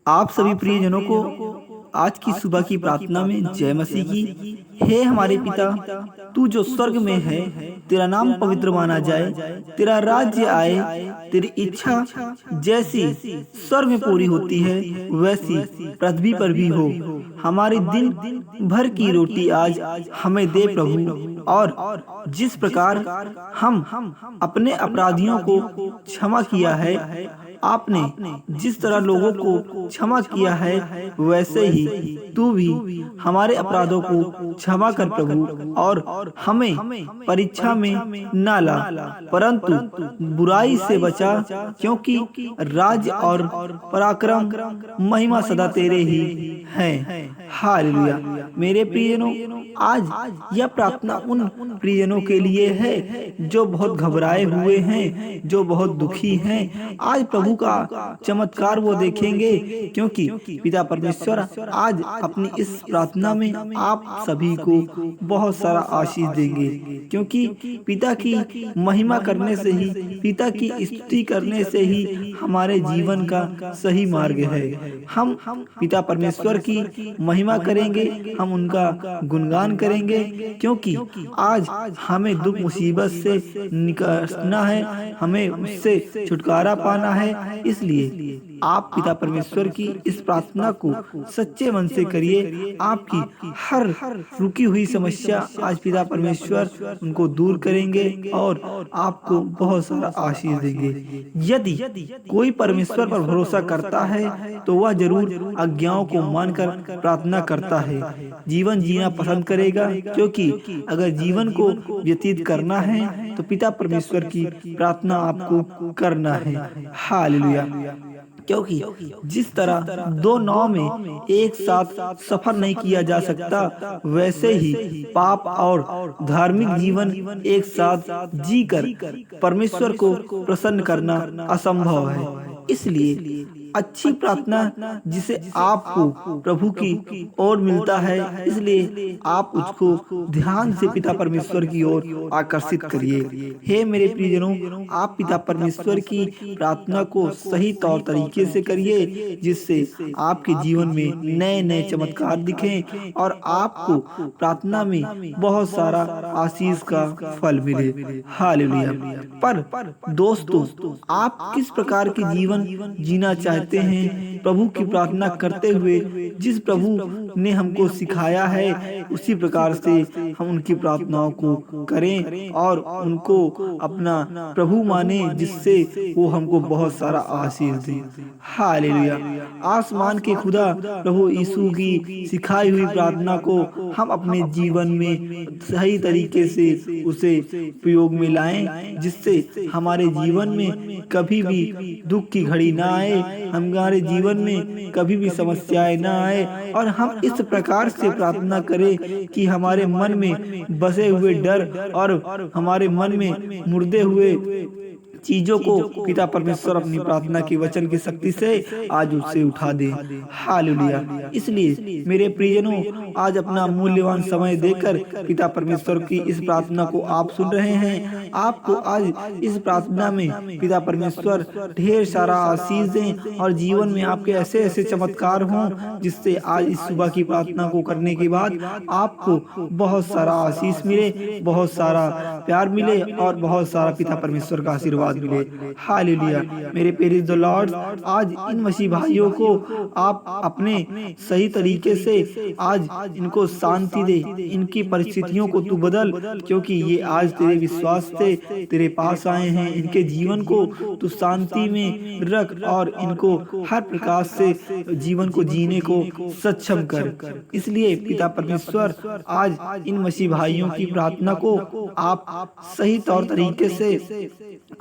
आप सभी प्रियजनों को आज की सुबह की प्रार्थना में जय मसीह की। हे हमारे पिता, तू जो स्वर्ग में है, तेरा नाम पवित्र माना जाए, तेरा राज्य आए, तेरी इच्छा जैसी स्वर्ग में पूरी होती है वैसी पृथ्वी पर भी हो। हमारे दिन भर की रोटी आज हमें दे प्रभु, और जिस प्रकार हम अपने अपराधियों को क्षमा किया है, आपने जिस तरह लोगों को क्षमा किया है वैसे ही तू भी हमारे अपराधों को क्षमा कर प्रभु, और हमें परीक्षा में ना ला, परंतु बुराई से बचा, क्योंकि राज्य और पराक्रम महिमा सदा तेरे ही हैं। हालेलुया। मेरे प्रियजनों, आज यह प्रार्थना उन प्रियजनों के लिए है जो बहुत घबराए हुए हैं, जो बहुत दुखी हैं। आज प्रभु का चमत्कार वो देखेंगे, क्योंकि पिता परमेश्वर आज अपनी इस प्रार्थना में आप सभी को बहुत सारा आशीष देंगे, क्योंकि पिता की महिमा करने से ही, पिता की स्तुति करने से ही हमारे जीवन का सही मार्ग है। हम पिता परमेश्वर की महिमा करेंगे, हम उनका गुणगान करेंगे, क्योंकि आज हमें दुख मुसीबत से निकलना है, हमें उससे छुटकारा पाना है। इसलिए आप पिता परमेश्वर की इस प्रार्थना को सच्चे मन से करिए। आपकी हर रुकी हुई समस्या आज पिता परमेश्वर उनको दूर करेंगे और आपको बहुत सारा आशीष देंगे। यदि कोई परमेश्वर पर भरोसा करता है तो वह जरूर आज्ञाओं को मानकर प्रार्थना करता है, जीवन जीना पसंद करेगा, क्योंकि अगर जीवन को व्यतीत करना है तो पिता परमेश्वर की प्रार्थना आपको करना है। हालेलुया। क्योंकि जिस तरह दो नाव में एक साथ सफर नहीं किया जा सकता, वैसे ही पाप और धार्मिक जीवन एक साथ जीकर परमेश्वर को प्रसन्न करना असंभव है। इसलिए अच्छी प्रार्थना जिसे आपको प्रभु की ओर मिलता है, इसलिए आप उसको ध्यान से पिता परमेश्वर की ओर आकर्षित करिए। हे मेरे प्रियजनों, आप पिता परमेश्वर की प्रार्थना को सही तौर तरीके से करिए, जिससे आपके जीवन में नए नए चमत्कार दिखें और आपको प्रार्थना में बहुत सारा आशीष का फल मिले। हालेलुया। पर दोस्तों, आप किस प्रकार के जीवन जीना चाहते हैं? प्रभु की प्रार्थना करते हुए जिस प्रभु ने हमको सिखाया है, उसी प्रकार से हम उनकी प्रार्थनाओं को करें और उनको अपना प्रभु माने, जिससे वो हमको बहुत सारा आशीष दे। हालेलुया। आसमान के खुदा प्रभु यीशु की सिखाई हुई प्रार्थना को हम अपने जीवन में सही तरीके से उसे प्रयोग में लाएं, जिससे हमारे जीवन में कभी भी दुख की घड़ी ना आए, हमारे जीवन में कभी भी समस्याएं ना आए, और हम इस प्रकार से प्रार्थना करें कि हमारे मन में बसे हुए डर और हमारे मन में मुर्दे हुए चीजों को पिता परमेश्वर अपनी प्रार्थना की वचन की शक्ति से आज उससे उठा दे। हालेलुया। इसलिए मेरे प्रियजनों, आज अपना मूल्यवान समय देकर पिता परमेश्वर की इस प्रार्थना को आप सुन रहे हैं। आपको आज इस प्रार्थना में पिता परमेश्वर ढेर सारा आशीष दें और जीवन में आपके ऐसे ऐसे चमत्कार हों, जिससे आज इस सुबह की प्रार्थना को करने के बाद आपको बहुत सारा आशीष मिले, बहुत सारा प्यार मिले और बहुत सारा पिता परमेश्वर का आशीर्वाद मिले। हालेलुया। मेरे प्रेज द लॉर्ड, आज इन मसीह भाइयों को आप अपने सही तरीके से आज इनको शांति दे, इनकी परिस्थितियों को तू बदल, क्योंकि ये आज तेरे विश्वास से तेरे पास आए हैं। इनके जीवन को तू शांति में रख और इनको हर प्रकार से जीवन को जीने को सक्षम कर। इसलिए पिता परमेश्वर आज इन मसीह भाइयों की प्रार्थना को आप सही तौर तरीके से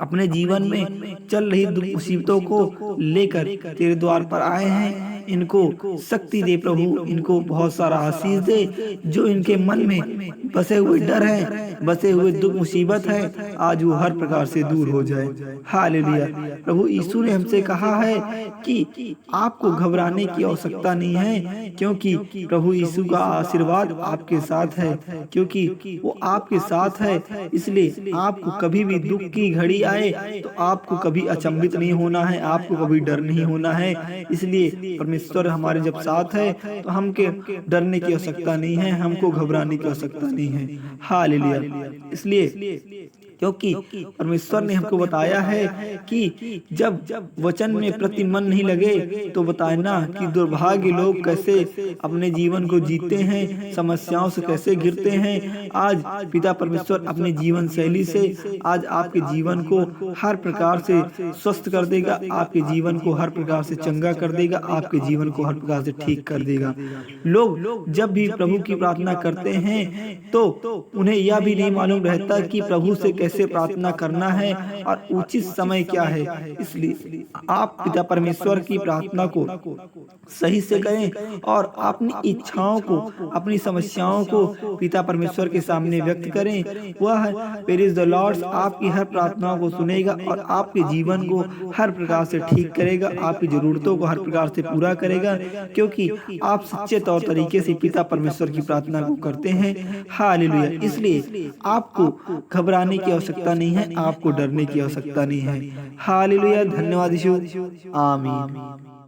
अपने जीवन में चल रही दुख मुसीबतों को लेकर तेरे द्वार पर आए हैं। इनको शक्ति दे प्रभु, इनको बहुत सारा आशीष दे। जो इनके मन में बसे हुए डर है, बसे हुए दुख मुसीबत है, आज वो हर प्रकार से दूर हो जाए। हालेलुया। प्रभु यीशु ने हमसे कहा है कि आपको घबराने की आवश्यकता नहीं है, क्योंकि प्रभु यीशु का आशीर्वाद आपके साथ है, क्योंकि वो आपके साथ है। इसलिए आपको कभी भी दुख की घड़ी आए तो आपको कभी अचंभित नहीं होना है, आपको कभी डर नहीं होना है। इसलिए परमेश्वर हमारे जब साथ है तो हमके डरने की आवश्यकता नहीं है, हमको घबराने की आवश्यकता नहीं है। हालेलुया। इसलिए क्योंकि परमेश्वर ने हमको बताया है कि जब वचन में प्रति मन नहीं लगे तो बताना कि दुर्भाग्य लोग कैसे अपने जीवन को जीते हैं, समस्याओं से कैसे घिरते हैं। आज पिता परमेश्वर अपने जीवन शैली से आज आपके जीवन को हर प्रकार से स्वस्थ कर देगा, आपके जीवन को हर प्रकार से चंगा कर देगा, आपके जीवन को हर प्रकार से ठीक कर देगा। लोग जब भी प्रभु की प्रार्थना करते हैं तो उन्हें यह भी नहीं मालूम रहता कि प्रभु से कैसे प्रार्थना करना है और उचित समय क्या है। इसलिए आप पिता परमेश्वर की प्रार्थना को सही से करें और अपनी इच्छाओं को, अपनी समस्याओं को पिता परमेश्वर के सामने व्यक्त करें। वह प्रेज़ द लॉर्ड आपकी हर प्रार्थनाओं को सुनेगा और आपके जीवन को हर प्रकार से ठीक करेगा, आपकी जरूरतों को हर प्रकार से पूरा करेगा, क्योंकि आप सच्चे तौर तरीके से पिता परमेश्वर की प्रार्थना को करते हैं। हालेलुया। इसलिए आपको घबराने की आवश्यकता नहीं है, आपको डरने की आवश्यकता नहीं है। हालेलुया। धन्यवाद यीशु। आमीन।